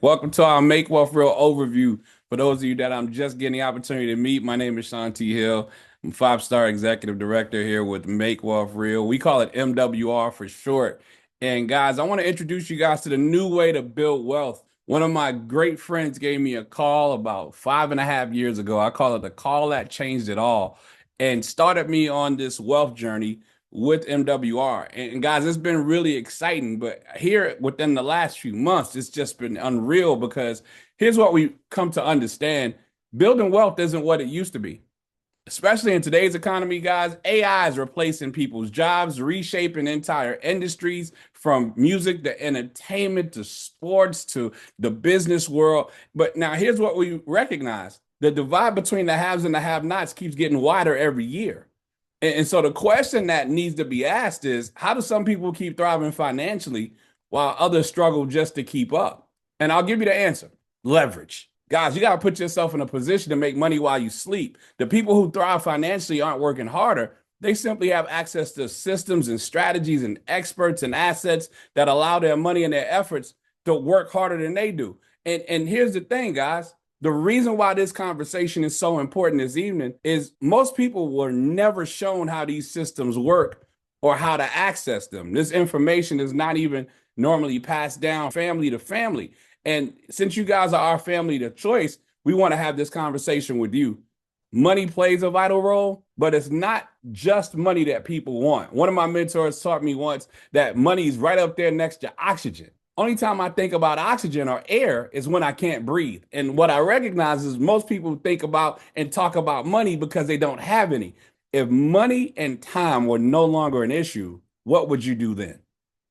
Welcome to our Make Wealth Real overview. For those of you that I'm just getting the opportunity to meet, my name is Sean T. Hill. I'm five-star executive director here with Make Wealth Real. We call it MWR for short. And guys, I want to introduce you guys to the new way to build wealth. One of my great friends gave me a call about 5.5 years ago. I call it the call that changed it all and started me on this wealth journey with MWR. And guys, it's been really exciting. But here within the last few months, it's just been unreal because here's what we come to understand. Building wealth isn't what it used to be. Especially in today's economy, guys, AI is replacing people's jobs, reshaping entire industries from music to entertainment to sports to the business world. But now here's what we recognize. The divide between the haves and the have-nots keeps getting wider every year. And so the question that needs to be asked is, how do some people keep thriving financially while others struggle just to keep up? And I'll give you the answer. Leverage. Guys, you got to put yourself in a position to make money while you sleep. The people who thrive financially aren't working harder. They simply have access to systems and strategies and experts and assets that allow their money and their efforts to work harder than they do. And here's the thing, guys. The reason why this conversation is so important this evening is most people were never shown how these systems work or how to access them. This information is not even normally passed down family to family. And since you guys are our family of choice, we want to have this conversation with you. Money plays a vital role, but it's not just money that people want. One of my mentors taught me once that money is right up there next to oxygen. Only time I think about oxygen or air is when I can't breathe. And what I recognize is most people think about and talk about money because they don't have any. If money and time were no longer an issue, what would you do then?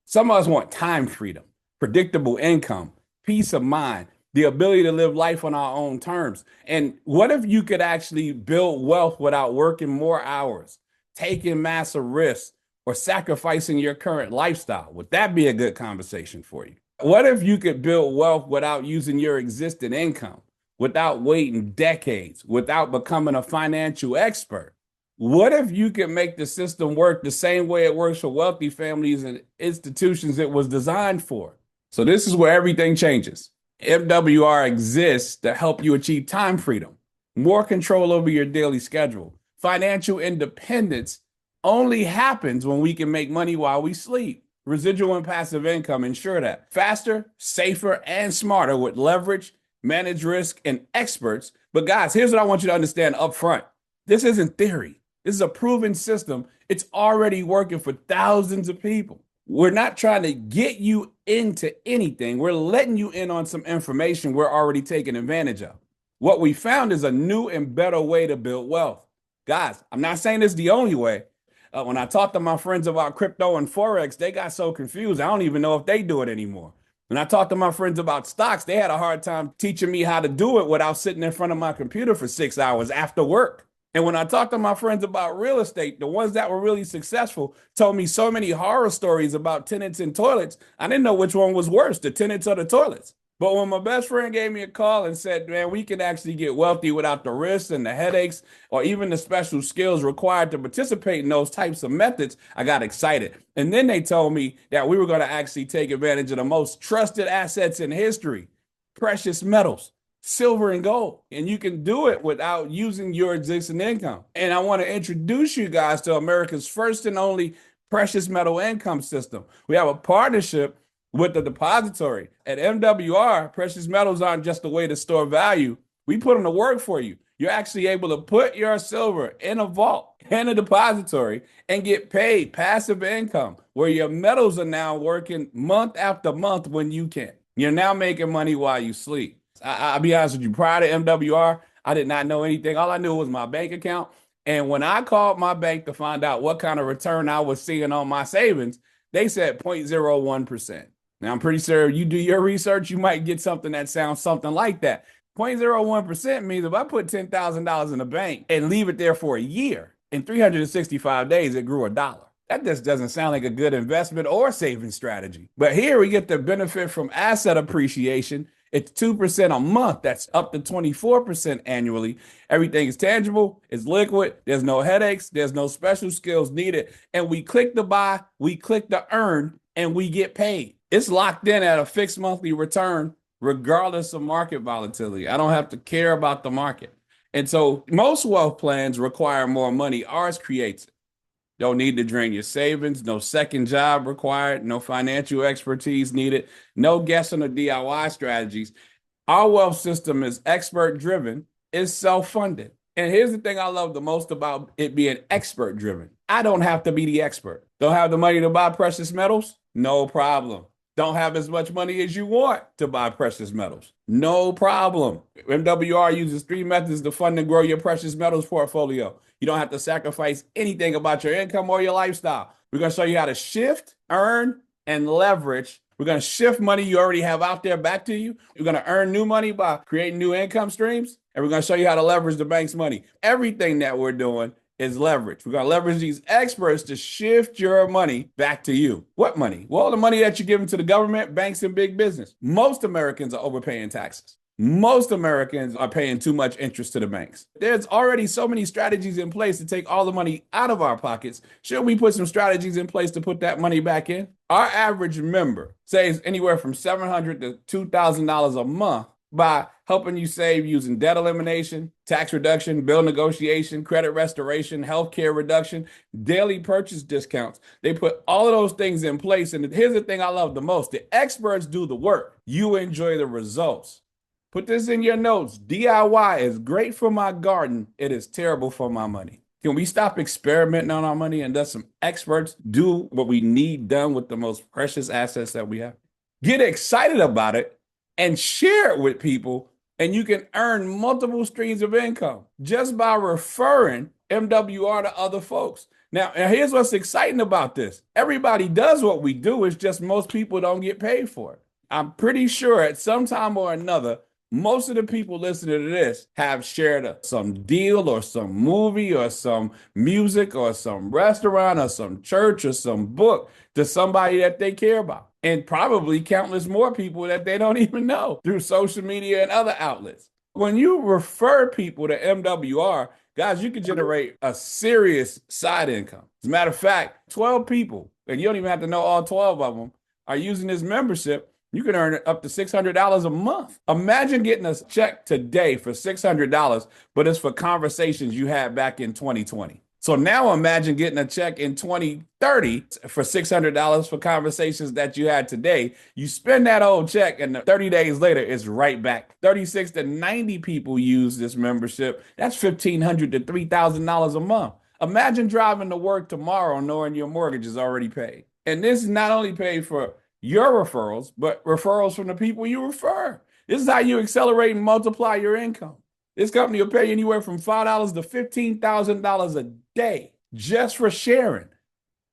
Some of us want time freedom, predictable income, peace of mind, the ability to live life on our own terms. And what if you could actually build wealth without working more hours, taking massive risks, or sacrificing your current lifestyle? Would that be a good conversation for you? What if you could build wealth without using your existing income, without waiting decades, without becoming a financial expert? What if you could make the system work the same way it works for wealthy families and institutions it was designed for? So this is where everything changes. MWR exists to help you achieve time freedom, more control over your daily schedule. Financial independence only happens when we can make money while we sleep. Residual and passive income ensure that. Faster, safer, and smarter with leverage, manage risk, and experts. But guys, here's what I want you to understand up front. This isn't theory. This is a proven system. It's already working for thousands of people. We're not trying to get you into anything. We're letting you in on some information we're already taking advantage of. What we found is a new and better way to build wealth. Guys, I'm not saying it's the only way. When I talked to my friends about crypto and Forex, they got so confused. I don't even know if they do it anymore. When I talked to my friends about stocks, they had a hard time teaching me how to do it without sitting in front of my computer for 6 hours after work. And when I talked to my friends about real estate, the ones that were really successful told me so many horror stories about tenants and toilets. I didn't know which one was worse, the tenants or the toilets. But when my best friend gave me a call and said, man, we can actually get wealthy without the risks and the headaches or even the special skills required to participate in those types of methods, I got excited. And then they told me that we were going to actually take advantage of the most trusted assets in history, precious metals, silver and gold. And you can do it without using your existing income. And I want to introduce you guys to America's first and only precious metal income system. We have a partnership with the depository. At MWR, precious metals aren't just a way to store value. We put them to work for you. You're actually able to put your silver in a vault, in a depository, and get paid passive income, where your metals are now working month after month when you can. You're now making money while you sleep. I'll be honest with you, prior to MWR, I did not know anything. All I knew was my bank account. And when I called my bank to find out what kind of return I was seeing on my savings, they said 0.01%. Now, I'm pretty sure you do your research, you might get something that sounds something like that. 0.01% means if I put $10,000 in the bank and leave it there for a year, in 365 days, it grew $1. That just doesn't sound like a good investment or saving strategy. But here we get the benefit from asset appreciation. It's 2% a month. That's up to 24% annually. Everything is tangible, it's liquid, there's no headaches, there's no special skills needed. And we click to buy, we click to earn, and we get paid. It's locked in at a fixed monthly return regardless of market volatility. I don't have to care about the market. And so most wealth plans require more money. Ours creates it. Don't need to drain your savings, no second job required, no financial expertise needed, no guessing or DIY strategies. Our wealth system is expert driven, is self funded. And here's the thing I love the most about it being expert driven. I don't have to be the expert. Don't have the money to buy precious metals? No problem. Don't have as much money as you want to buy precious metals? No problem. MWR uses 3 methods to fund and grow your precious metals portfolio. You don't have to sacrifice anything about your income or your lifestyle. We're going to show you how to shift, earn, and leverage. We're going to shift money you already have out there back to you. We're going to earn new money by creating new income streams. And we're going to show you how to leverage the bank's money. Everything that we're doing is leverage. We're going to leverage these experts to shift your money back to you. What money? Well, the money that you're giving to the government, banks, and big business. Most Americans are overpaying taxes. Most Americans are paying too much interest to the banks. There's already so many strategies in place to take all the money out of our pockets. Should we put some strategies in place to put that money back in? Our average member saves anywhere from $700 to $2,000 a month by helping you save using debt elimination, tax reduction, bill negotiation, credit restoration, healthcare reduction, daily purchase discounts. They put all of those things in place. And here's the thing I love the most. The experts do the work. You enjoy the results. Put this in your notes. DIY is great for my garden. It is terrible for my money. Can we stop experimenting on our money and let some experts do what we need done with the most precious assets that we have? Get excited about it and share it with people, and you can earn multiple streams of income just by referring MWR to other folks. Now, here's what's exciting about this. Everybody does what we do. It's just most people don't get paid for it. I'm pretty sure at some time or another, most of the people listening to this have shared some deal or some movie or some music or some restaurant or some church or some book to somebody that they care about. And probably countless more people that they don't even know through social media and other outlets. When you refer people to MWR, guys, you can generate a serious side income. As a matter of fact, 12 people, and you don't even have to know all 12 of them, are using this membership. You can earn up to $600 a month. Imagine getting a check today for $600, but it's for conversations you had back in 2020. So now imagine getting a check in 2030 for $600 for conversations that you had today. You spend that old check and 30 days later, it's right back. 36 to 90 people use this membership. That's $1,500 to $3,000 a month. Imagine driving to work tomorrow knowing your mortgage is already paid. And this is not only paid for your referrals, but referrals from the people you refer. This is how you accelerate and multiply your income. This company will pay you anywhere from $5 to $15,000 a day just for sharing.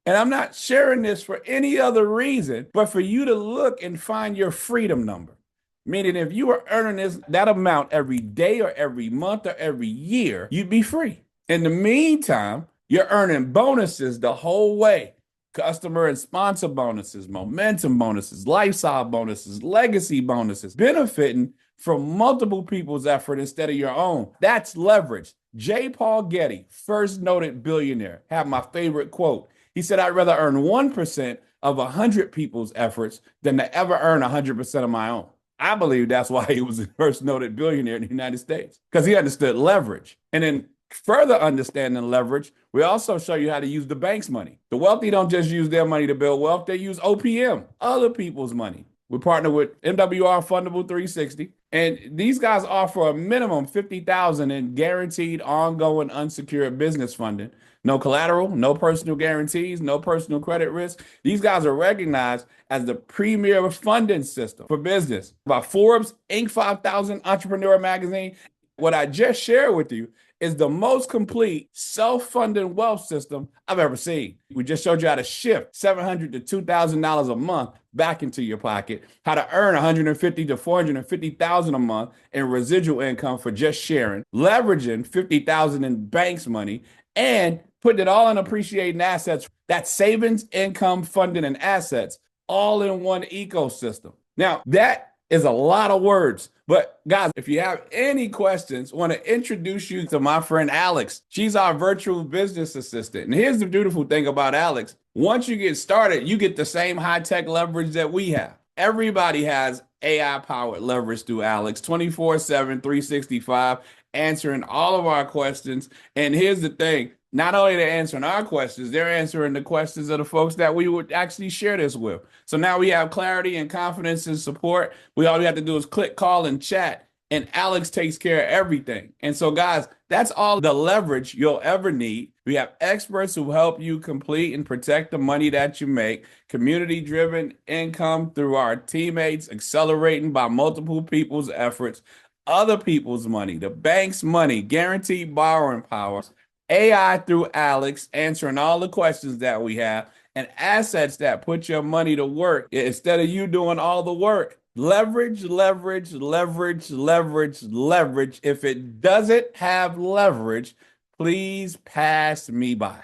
And I'm not sharing this for any other reason, but for you to look and find your freedom number. Meaning if you were earning that amount every day or every month or every year, you'd be free. In the meantime, you're earning bonuses the whole way. Customer and sponsor bonuses, momentum bonuses, lifestyle bonuses, legacy bonuses, benefiting from multiple people's effort instead of your own. That's leverage. J. Paul Getty, first noted billionaire, had my favorite quote. He said, I'd rather earn 1% of 100 people's efforts than to ever earn 100% of my own. I believe that's why he was the first noted billionaire in the United States, because he understood leverage. And then further understanding leverage, we also show you how to use the bank's money. The wealthy don't just use their money to build wealth, they use OPM, other people's money. We partner with MWR Fundable 360, and these guys offer a minimum $50,000 in guaranteed ongoing unsecured business funding. No collateral, no personal guarantees, no personal credit risk. These guys are recognized as the premier funding system for business by Forbes, Inc. 5000, Entrepreneur Magazine. What I just shared with you is the most complete self-funding wealth system I've ever seen. We just showed you how to shift $700 to $2,000 a month back into your pocket, how to earn $150,000 to $450,000 a month in residual income for just sharing, leveraging $50,000 in bank's money, and putting it all in appreciating assets. That's savings, income, funding, and assets all in one ecosystem. Now, that is a lot of words. But guys, if you have any questions, I want to introduce you to my friend Alex. She's our virtual business assistant. And here's the beautiful thing about Alex. Once you get started, you get the same high-tech leverage that we have. Everybody has AI powered leverage through Alex 24/7, 365, answering all of our questions. And here's the thing, not only they're answering our questions, they're answering the questions of the folks that we would actually share this with. So now we have clarity and confidence and support. All we have to do is click, call, and chat, and Alex takes care of everything. And so, guys, that's all the leverage you'll ever need. We have experts who help you complete and protect the money that you make, community driven income through our teammates, accelerating by multiple people's efforts, other people's money, the bank's money, guaranteed borrowing powers, AI through Alex, answering all the questions that we have, and assets that put your money to work instead of you doing all the work. Leverage, leverage, leverage, leverage, leverage. If it doesn't have leverage, please pass me by,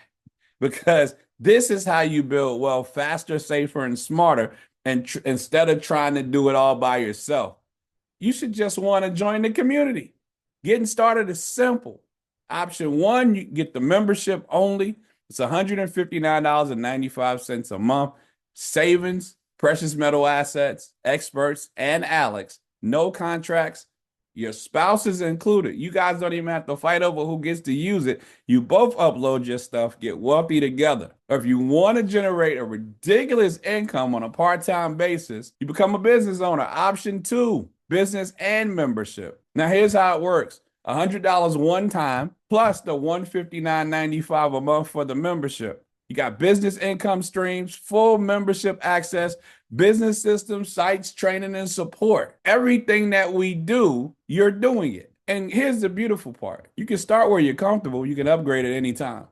because this is how you build wealth faster, safer, and smarter. And instead of trying to do it all by yourself, you should just want to join the community. Getting started is simple. Option one, you get the membership only. It's $159.95 a month. Savings, precious metal assets, experts, and Alex. No contracts. Your spouse is included. You guys don't even have to fight over who gets to use it. You both upload your stuff, get wealthy together. Or if you want to generate a ridiculous income on a part-time basis, you become a business owner. Option two, business and membership. Now, here's how it works. $100 one time plus the $159.95 a month for the membership. You got business income streams, full membership access, business systems, sites, training, and support. Everything that we do, you're doing it. And here's the beautiful part. You can start where you're comfortable. You can upgrade at any time.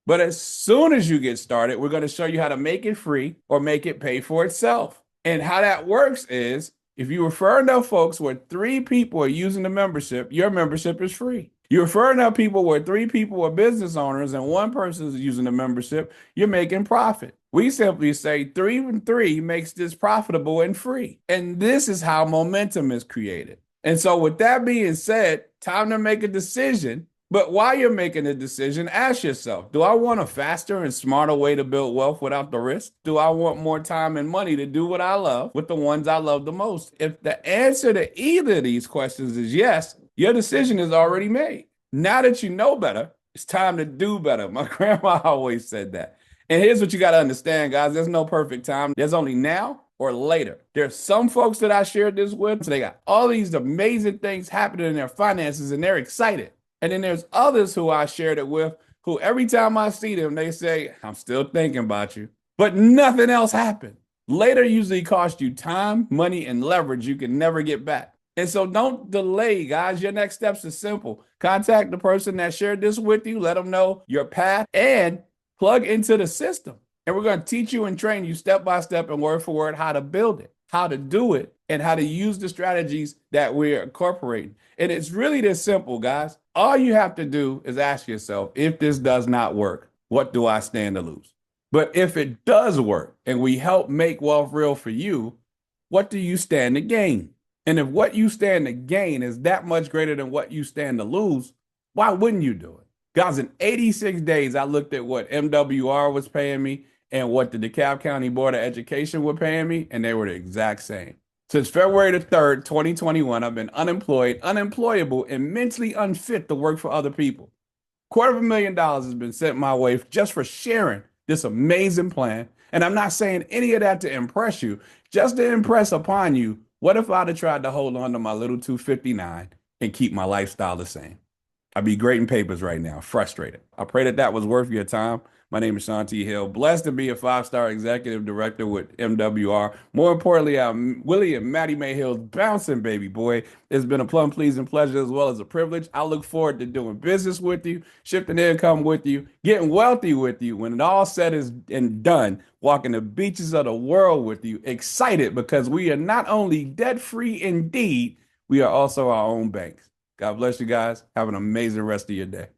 But as soon as you get started, we're going to show you how to make it free or make it pay for itself. And how that works is, if you refer enough folks where 3 people are using the membership, your membership is free. You refer enough people where 3 people are business owners and 1 person is using the membership, you're making profit. We simply say 3 and 3 makes this profitable and free. And this is how momentum is created. And so with that being said, time to make a decision. But while you're making a decision, ask yourself, do I want a faster and smarter way to build wealth without the risk? Do I want more time and money to do what I love with the ones I love the most? If the answer to either of these questions is yes, your decision is already made. Now that you know better, it's time to do better. My grandma always said that. And here's what you got to understand, guys. There's no perfect time. There's only now or later. There's some folks that I shared this with, so they got all these amazing things happening in their finances and they're excited. And then there's others who I shared it with who every time I see them, they say, I'm still thinking about you, but nothing else happened. Later usually costs you time, money, and leverage you can never get back. And so don't delay, guys. Your next steps are simple. Contact the person that shared this with you, let them know your path, and plug into the system. And we're going to teach you and train you step by step and word for word how to build it, how to do it, and how to use the strategies that we're incorporating. And it's really this simple, guys. All you have to do is ask yourself, if this does not work, what do I stand to lose? But if it does work and we help make wealth real for you, what do you stand to gain? And if what you stand to gain is that much greater than what you stand to lose, why wouldn't you do it? Guys, in 86 days, I looked at what MWR was paying me and what the DeKalb County Board of Education were paying me, and they were the exact same. Since February the 3rd, 2021, I've been unemployed, unemployable, and mentally unfit to work for other people. $250,000 has been sent my way just for sharing this amazing plan. And I'm not saying any of that to impress you, just to impress upon you. What if I'd have tried to hold on to my little 259 and keep my lifestyle the same? I'd be grading papers right now, frustrated. I pray that was worth your time. My name is Sean T. Hill. Blessed to be a 5-star executive director with MWR. More importantly, I'm Willie and Maddie Mayhill's bouncing baby boy. It's been a plum pleasing pleasure as well as a privilege. I look forward to doing business with you, shifting income with you, getting wealthy with you. When it all said is and done, walking the beaches of the world with you, excited because we are not only debt free indeed, we are also our own banks. God bless you guys. Have an amazing rest of your day.